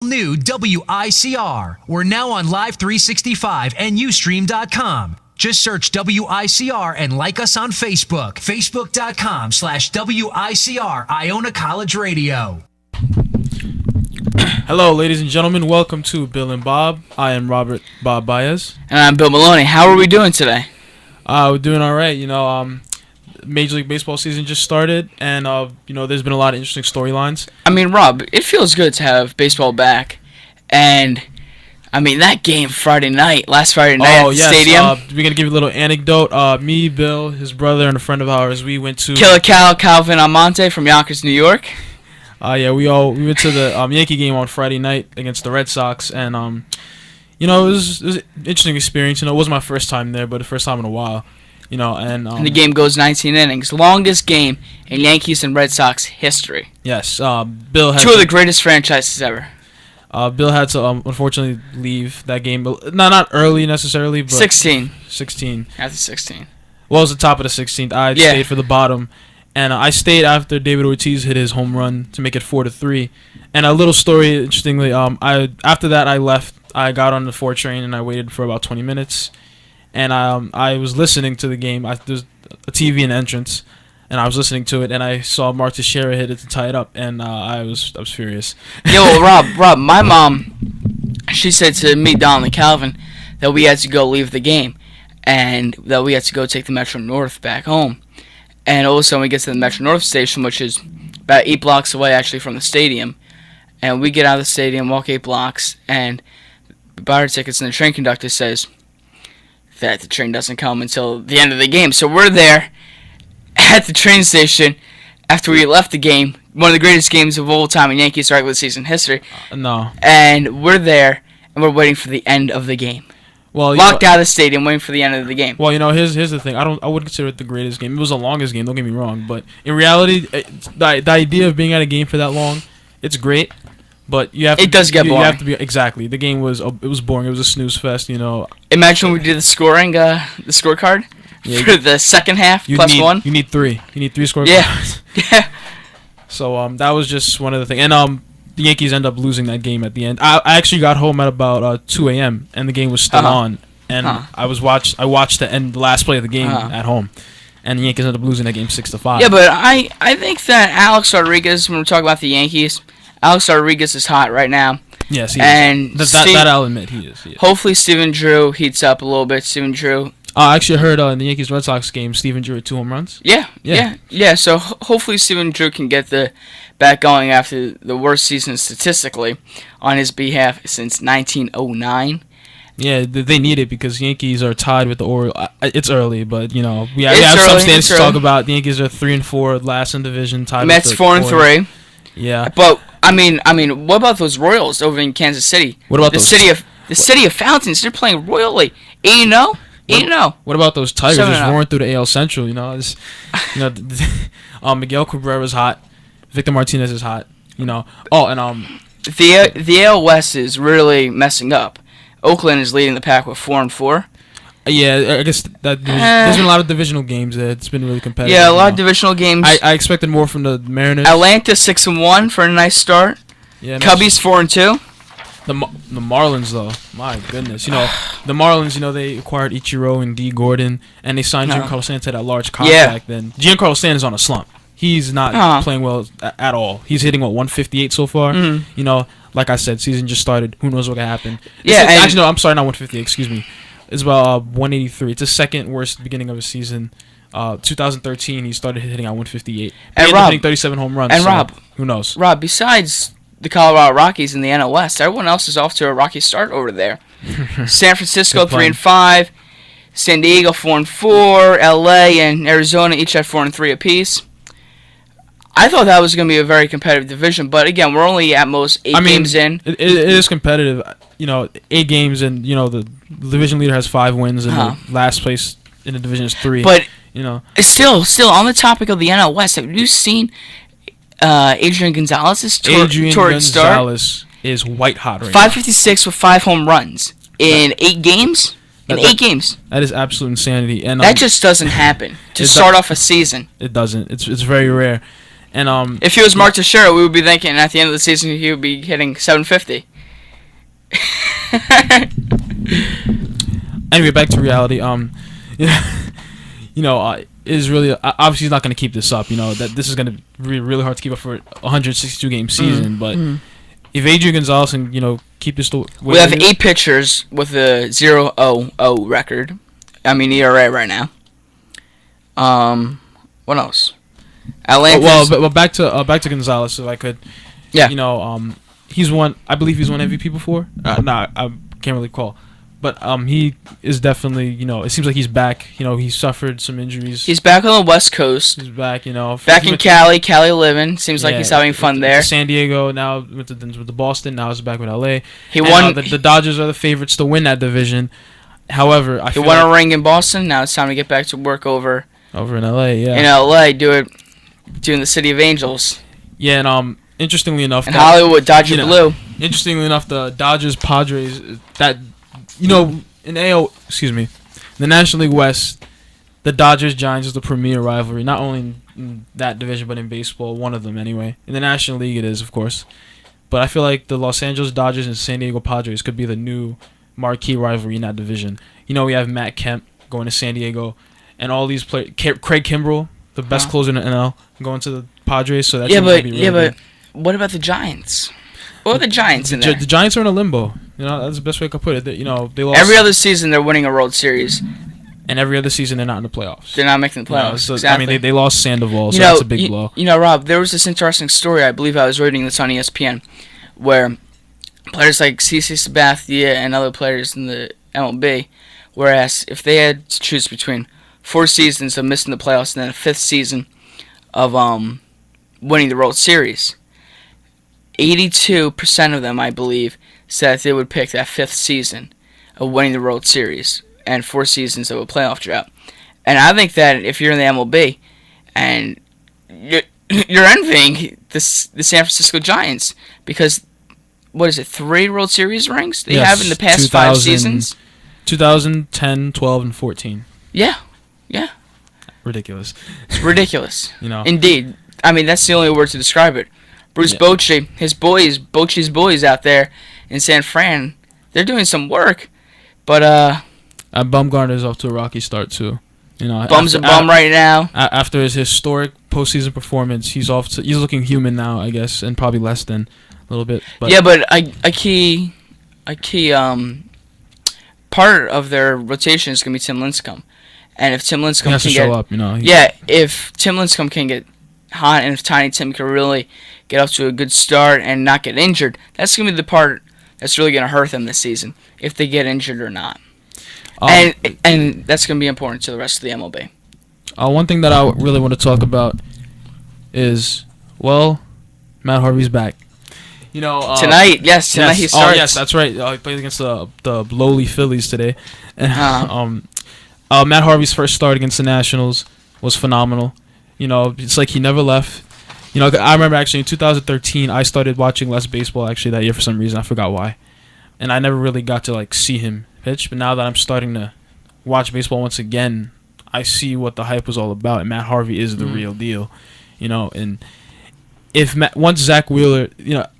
New WICR. We're now on Live 365 and Ustream.com. Just search WICR and like us on Facebook. Facebook.com/WICR Iona College Radio. Hello, ladies and gentlemen. Welcome to Bill and Bob. I am Robert Bob Baez. And I'm Bill Maloney. How are we doing today? We're doing all right. Major League Baseball season just started, and there's been a lot of interesting storylines. I mean, Rob, it feels good to have baseball back, and I mean that game last Friday night at the stadium. We're gonna give you a little anecdote. Me, Bill, his brother, and a friend of ours, we went to Killer Calvin Almonte from Yonkers, New York. We went to the Yankee game on Friday night against the Red Sox, and it was an interesting experience. It wasn't my first time there, but the first time in a while. And the game goes 19 innings, longest game in Yankees and Red Sox history. Yes, Bill had two of the greatest franchises ever. Bill had to unfortunately leave that game, but not early necessarily, but 16. After 16. Well, it was the top of the 16th. I stayed for the bottom, and I stayed after David Ortiz hit his home run to make it 4-3. And a little story, interestingly, after that I left. I got on the 4 train and I waited for about 20 minutes. And I was listening to the game. There's a TV in the entrance, and I was listening to it, and I saw Mark Teixeira hit it to tie it up, and I was furious. Yo, Rob, my mom, she said to me, Donnelly Calvin, that we had to go leave the game, and that we had to go take the Metro North back home. And all of a sudden we get to the Metro North station, which is about 8 blocks away actually from the stadium, and we get out of the stadium, walk 8 blocks, and buy our tickets, and the train conductor says that the train doesn't come until the end of the game. So we're there at the train station after we left the game, one of the greatest games of all time in Yankees regular season history. No. And we're there, and we're waiting for the end of the game. Well, locked out of the stadium, waiting for the end of the game. Well, here's the thing. I wouldn't consider it the greatest game. It was the longest game. Don't get me wrong, but in reality, the idea of being at a game for that long, it's great. But it does get boring. You have to be exactly. The game was boring. It was a snooze fest. Imagine when we did the scorecard for the second half +1. You need 3. You need 3 scorecards. Yeah. So that was just one of the things. And the Yankees end up losing that game at the end. I actually got home at about 2 a.m. and the game was still on. And I watched the last play of the game at home. And the Yankees ended up losing that game 6-5. Yeah, but I think that Alex Rodriguez, when we're talking about the Yankees, Alex Rodriguez is hot right now. Yes, he is. That I'll admit, he is. Hopefully Stephen Drew heats up a little bit. Stephen Drew. I actually heard in the Yankees-Red Sox game, Stephen Drew had 2 home runs. Yeah. So hopefully Stephen Drew can get the back going after the worst season statistically on his behalf since 1909. Yeah, they need it because Yankees are tied with the Orioles. It's early, but we have some stats to talk about. The Yankees are 3-4, last in division, tied. Mets with the 4-3. Yeah, but I mean, what about those Royals over in Kansas City? What about the city of Fountains? They're playing royally. 8-0. 8-0. What about those Tigers just roaring through the AL Central? Miguel Cabrera's hot. Victor Martinez is hot. The AL West is really messing up. Oakland is leading the pack with 4-4. Yeah, I guess that there's been a lot of divisional games there. It's been really competitive. Yeah, a lot of divisional games. I expected more from the Mariners. Atlanta 6-1 for a nice start. Yeah, Cubbies 4-2. The Marlins though, my goodness, the Marlins, they acquired Ichiro and D. Gordon, and they signed Giancarlo Stanton to that large contract. Then Giancarlo Stanton is on a slump. He's not playing well at all. He's hitting 158 so far. Mm-hmm. Like I said, season just started. Who knows what can happen? Actually, no, I'm sorry, not 158. Excuse me. It's about 183. It's the second worst beginning of a season. 2013, he started hitting at 158. And Rob, hitting 37 home runs. And Rob, who knows? Rob, besides the Colorado Rockies and the NL West, everyone else is off to a rocky start over there. San Francisco 3-5, San Diego 4-4, LA and Arizona each at 4-3 apiece. I thought that was going to be a very competitive division, but again, we're only at most 8 games in. It is competitive. 8 games, and the division leader has 5 wins, and the last place in the division is 3. But still on the topic of the NL West, have you seen Adrian Gonzalez's torrid start? Gonzalez is white hot right 556 with 5 home runs in 8 games. Games. That is absolute insanity, and that just doesn't happen to start off a season. It doesn't. It's very rare. And if he was Mark Teixeira, we would be thinking at the end of the season he would be hitting 750. Anyway, back to reality. Is really obviously he's not going to keep this up. That this is going to be really hard to keep up for a 162 game season. But if Adrian Gonzalez can keep this, we have 8 pitchers with a 0.00 record. I mean ERA right now. What else? Atlanta. Well, back to Gonzalez, if I could. Yeah. He's won. I believe he's won MVP before. I can't really recall. But he is definitely, it seems like he's back. He suffered some injuries. He's back on the West Coast. He's back, Back in Cali living. Seems like he's having fun there. San Diego, now with the Boston, now he's back with LA. He won. The Dodgers are the favorites to win that division. However, he won a ring in Boston. Now it's time to get back to work over in LA, yeah. In LA, doing the City of Angels. Yeah, and interestingly enough, and Hollywood, Dodger Blue. Interestingly enough, the Dodgers Padres in the National League West, the Dodgers Giants is the premier rivalry, not only in that division but in baseball, one of them anyway. In the National League it is, of course. But I feel like the Los Angeles Dodgers and San Diego Padres could be the new marquee rivalry in that division. We have Matt Kemp going to San Diego, and all these players, Craig Kimbrell, the best closer in the NL, going to the Padres, so that's going to be really good. What about the Giants? What are the Giants in there? The Giants are in a limbo. That's the best way I could put it. They lost every other season. They're winning a World Series, and every other season they're not in the playoffs. They're not making the playoffs. So, exactly. I mean, they lost Sandoval, so that's a big blow. Rob, there was this interesting story. I believe I was reading this on ESPN, where players like CC Sabathia and other players in the MLB were asked if they had to choose between 4 seasons of missing the playoffs and then a 5th season of winning the World Series. 82% of them, I believe, said that they would pick that 5th season of winning the World Series and 4 seasons of a playoff drought. And I think that if you're in the MLB and you're envying the San Francisco Giants because, 3 World Series rings they have in the past 5 seasons? 2010, 12, and 14. Yeah. Ridiculous. It's ridiculous. Indeed. I mean, that's the only word to describe it. Bruce Bochy, Bochy's boys out there in San Fran, they're doing some work, but Bumgarner's off to a rocky start too. Bum's a bum right now. After his historic postseason performance, he's looking human now, I guess, and probably less than a little bit. But but a key part of their rotation is gonna be Tim Lincecum, and if Tim Lincecum has to show up, if Tim Lincecum can get hot, and if Tiny Tim can really get off to a good start and not get injured, that's going to be the part that's really going to hurt them this season, if they get injured or not. And that's going to be important to the rest of the MLB. One thing that I really want to talk about is, Matt Harvey's back. Tonight he starts. Oh, yes, that's right. He played against the lowly Phillies today. And, Matt Harvey's first start against the Nationals was phenomenal. It's like he never left. I remember actually in 2013, I started watching less baseball actually that year for some reason. I forgot why. And I never really got to see him pitch. But now that I'm starting to watch baseball once again, I see what the hype was all about. And Matt Harvey is the real deal. And if once Zach Wheeler,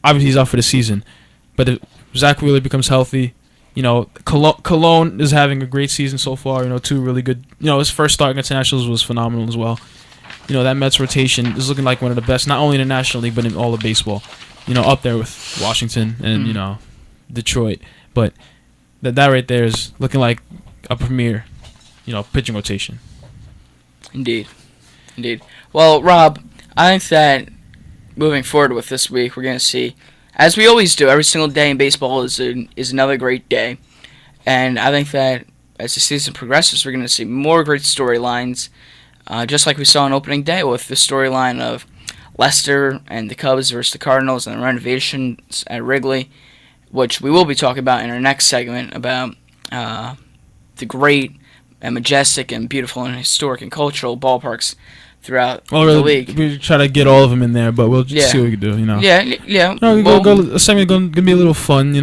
obviously he's out for the season. But if Zach Wheeler becomes healthy, Cologne is having a great season so far. 2 really good. His first start against the Nationals was phenomenal as well. That Mets rotation is looking like one of the best, not only in the National League, but in all of baseball. Up there with Washington and, Detroit. But that right there is looking like a premier, pitching rotation. Indeed. Well, Rob, I think that moving forward with this week, we're going to see, as we always do, every single day in baseball is another great day. And I think that as the season progresses, we're going to see more great storylines. Just like we saw on opening day with the storyline of Lester and the Cubs versus the Cardinals and the renovations at Wrigley, which we will be talking about in our next segment about the great and majestic and beautiful and historic and cultural ballparks throughout the league. We try to get all of them in in there, but we'll just see what we can do. Yeah. A segment gonna be a little fun.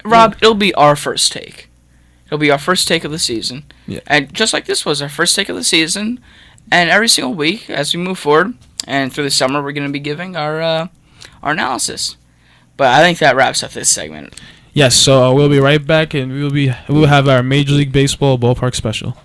Rob, it'll be our first take. It'll be our first take of the season. Yeah. And just like this was our first take of the season, and every single week as we move forward and through the summer, we're going to be giving our analysis. But I think that wraps up this segment. Yes, so we'll be right back, and we'll have our Major League Baseball ballpark special.